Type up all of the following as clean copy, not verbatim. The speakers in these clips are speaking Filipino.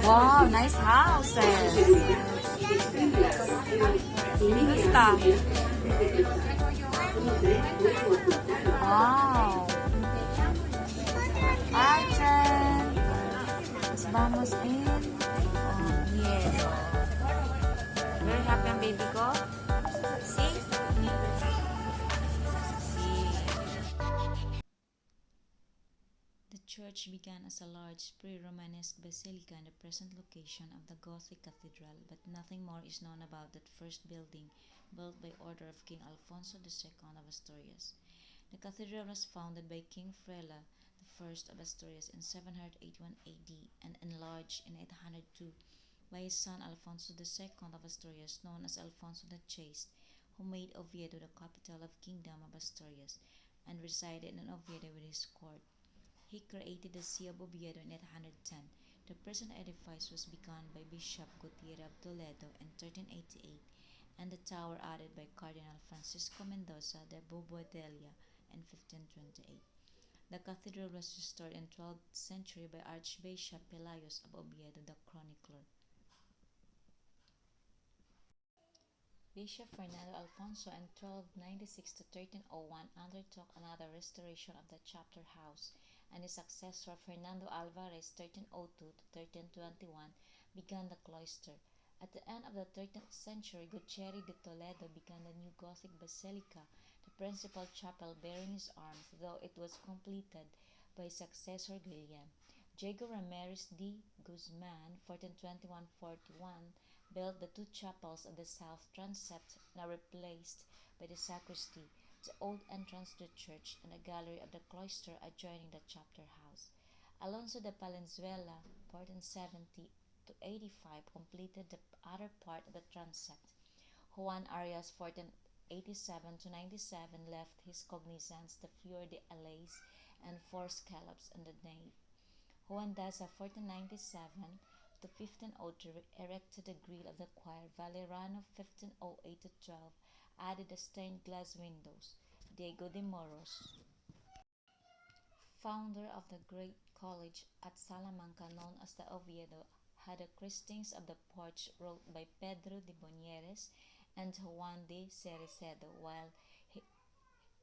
Wow, nice houses. Basta. Wow. Archen. Vamos in Oviedo. Very happy ang baby ko. See? The church began as a large pre-Romanesque basilica in the present location of the Gothic cathedral, but nothing more is known about that first building, built by order of King Alfonso II of Asturias. The cathedral was founded by King Frela I of Asturias in 781 AD and enlarged in 802 by his son Alfonso II of Asturias, known as Alfonso the Chaste, who made Oviedo the capital of Kingdom of Asturias and resided in Oviedo with his court. He created the See of Oviedo in 810. The present edifice was begun by Bishop Gutierre of Toledo in 1388, and the tower added by Cardinal Francisco Mendoza de Bobodelia in 1528. The cathedral was restored in 12th century by Archbishop Pelayos of Oviedo, the chronicler. Bishop Fernando Alfonso in 1296 to 1301 undertook another restoration of the chapter house, and his successor Fernando Alvarez 1302 to 1321 began the cloister. At the end of the 13th century, Gutierre de Toledo began the new Gothic basilica, the principal chapel bearing his arms, though it was completed by his successor Guillem. Diego Ramirez de Guzman 1421-41 built the two chapels of the south transept, now replaced by the sacristy, the old entrance to the church, and the gallery of the cloister adjoining the chapter house. Alonso de Palenzuela, 1470-85, completed the other part of the transept. Juan Arias, 1487-97, left his cognizance the fleur de lis and 4 scallops on the nave. Juan Daza, 1497-1503, erected the grille of the choir. Valerano, 1508-12, added the stained glass windows. Diego de Moros, founder of the great college at Salamanca known as the Oviedo, had the christenings of the porch wrote by Pedro de Bonieres and Juan de Cerecedo, while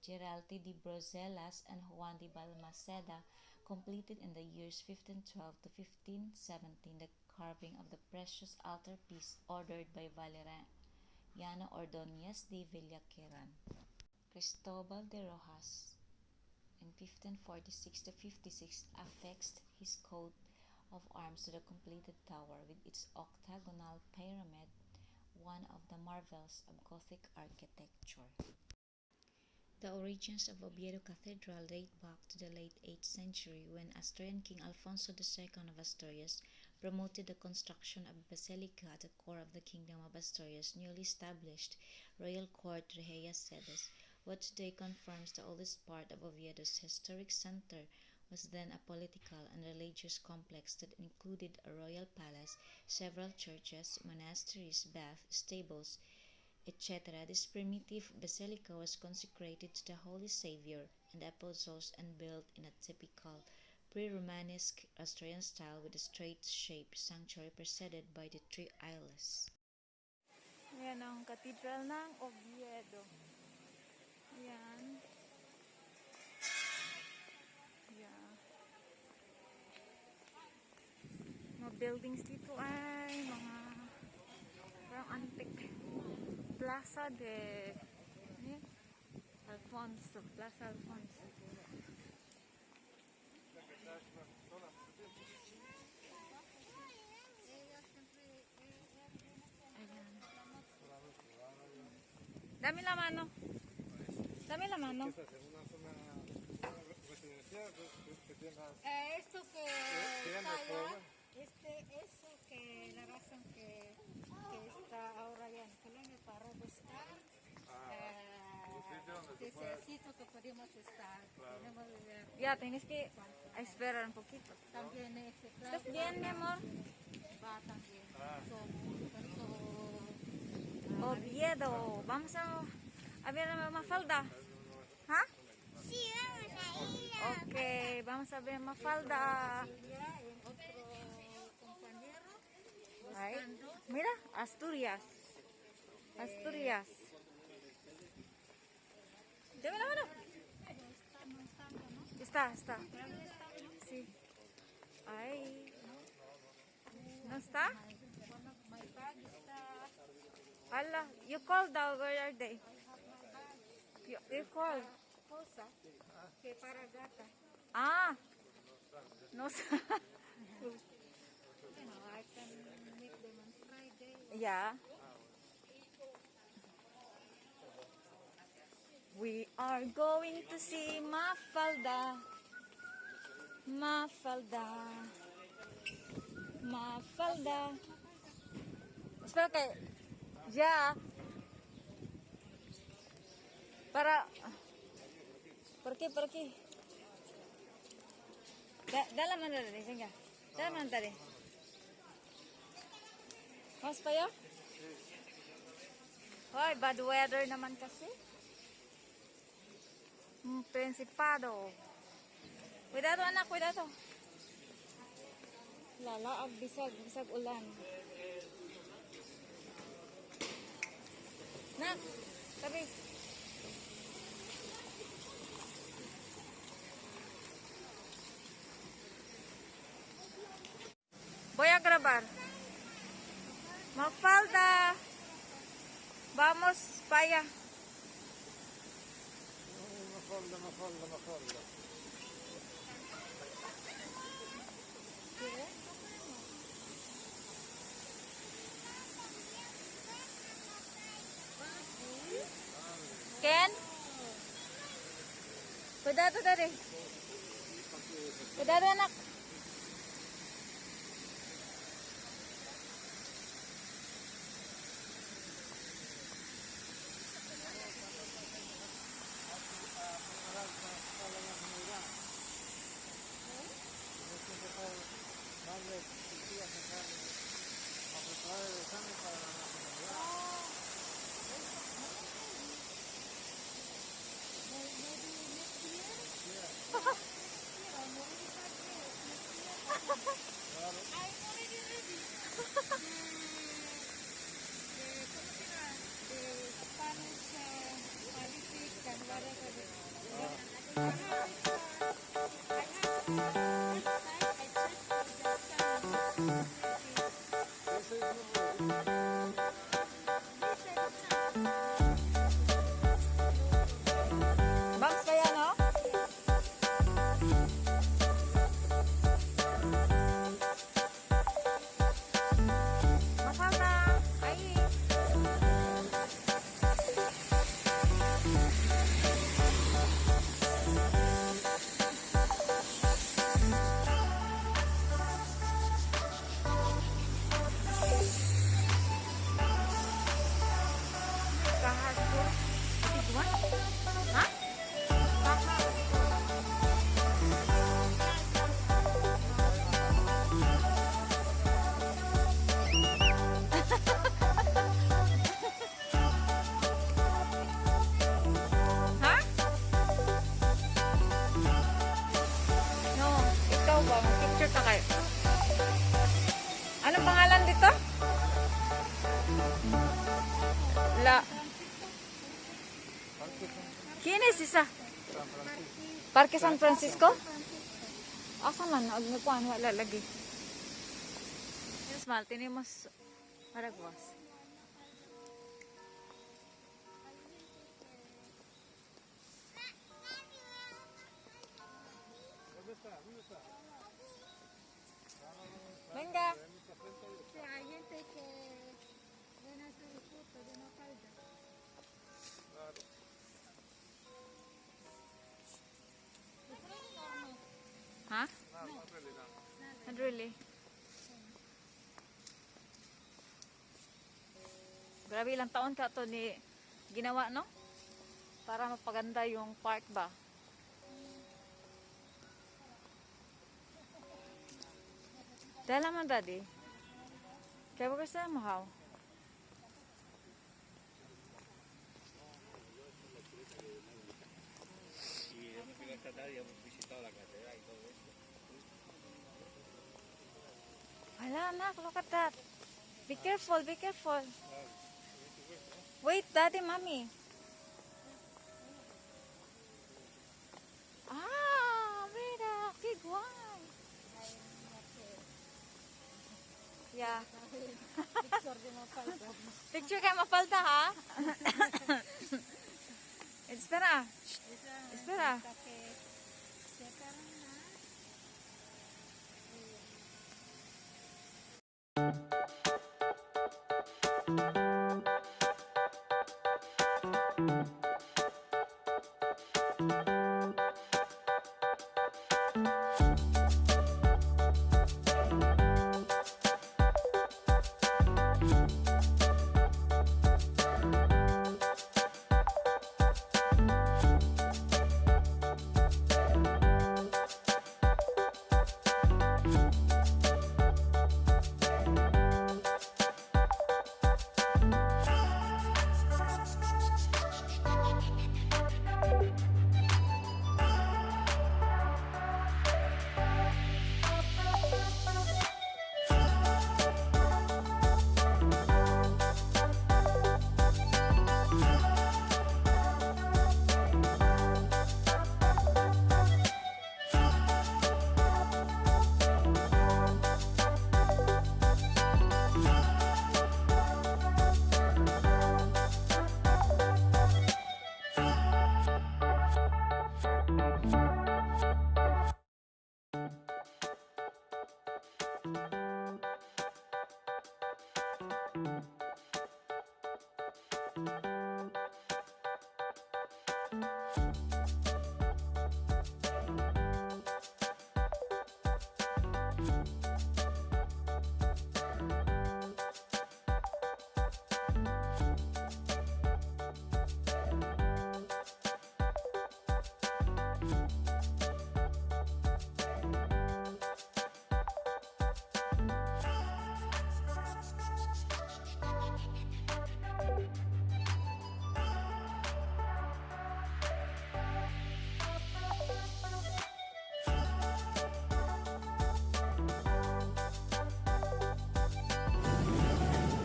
Geralti de Broselas and Juan de Balmaceda completed in the years 1512 to 1517 the carving of the precious altarpiece ordered by Valeriano Ordóñez de Villaqueran. Cristobal de Rojas, in 1546 to 56, affixed his coat of arms to the completed tower with its octagonal pyramid, one of the marvels of Gothic architecture. The origins of Oviedo Cathedral date back to the late 8th century, when Asturian King Alfonso II of Asturias promoted the construction of a basilica at the core of the Kingdom of Asturias' newly established royal court Regia Sedes. What today confirms the oldest part of Oviedo's historic center was then a political and religious complex that included a royal palace, several churches, monasteries, baths, stables, etc. This primitive basilica was consecrated to the Holy Savior and the Apostles and built in a typical pre-Romanesque Asturian style with a straight-shaped sanctuary preceded by the 3 aisles. Yan ang Cathedral ng Oviedo. Yan. Yeah. Mga buildings dito ay mga parang antique. Plaza de Alfonso. Plaza Alfonso. Ayan. Dami laman, no? Dame la mano. Esto que está allá, eso que la razón que está ahora ya en Colombia para buscar, necesito que podemos Ya, tienes que esperar un poquito. También ese ¿Estás clase bien, mi amor? va también. Oviedo. Vamos a ver a Mafalda. ¿Ah? Sí, vamos a ir. Ok, vamos a ver Mafalda. Ya en otro compañero Ay, buscando. mira, Asturias. Asturias. Ya mira, mira. Está montando, ¿no? Está. Ya no está, ¿no? Sí. Ay. ¿No está? Bueno, my bag está. Allah, you called out, where are they? You called. Cosa que para gata. Ah. No sé. You know, I can make them on Friday. Yeah. We are going to see Mafalda. Mafalda. Espera que ya para por aquí. Da la mano dali, venga. Da la mano dali. Vamos pa yo? Hoy, bad weather naman kasi. Prinsipado. Cuidado anak, cuidado. Lalaag, bisag ulan. Nak, tabi. Voy a grabar. Mafalda. Vamos para allá. Mafalda. Ken? Cuidado dari. Cuidado anak. Vamos kaya, no? Mafalda. Ay. Kahastur. Tiguan? Ha? Ha? No, ikaw ba? Mag-picture ka kayo. Anong pangalan dito? La. ¿Quién es esa? Parque San Francisco? Asa man? Nagkuhan, wala lagi. Yes, mal, tenemos paraguas. Venga. Sí, hay gente que ven a hacer fotos de una falda. Ha? Not really. Grabe, ilang taon ka to ni ginawa, no? Para mapaganda yung park ba? Tell naman, Daddy. Kaya ba gusto mo, how? Y hemos venido esta tarde y hemos visitado la catedral y todo esto. Wala, anak. Look at that. Be careful, be careful. Wait, Daddy, Mommy. Ah, mira, big one. Yeah. Picture kayo mapalta, ha? Espera. Espera.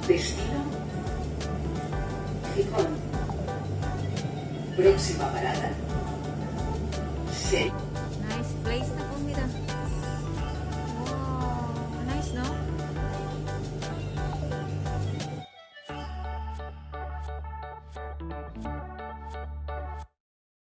Destino Gijón. Próxima parada, Serdeña.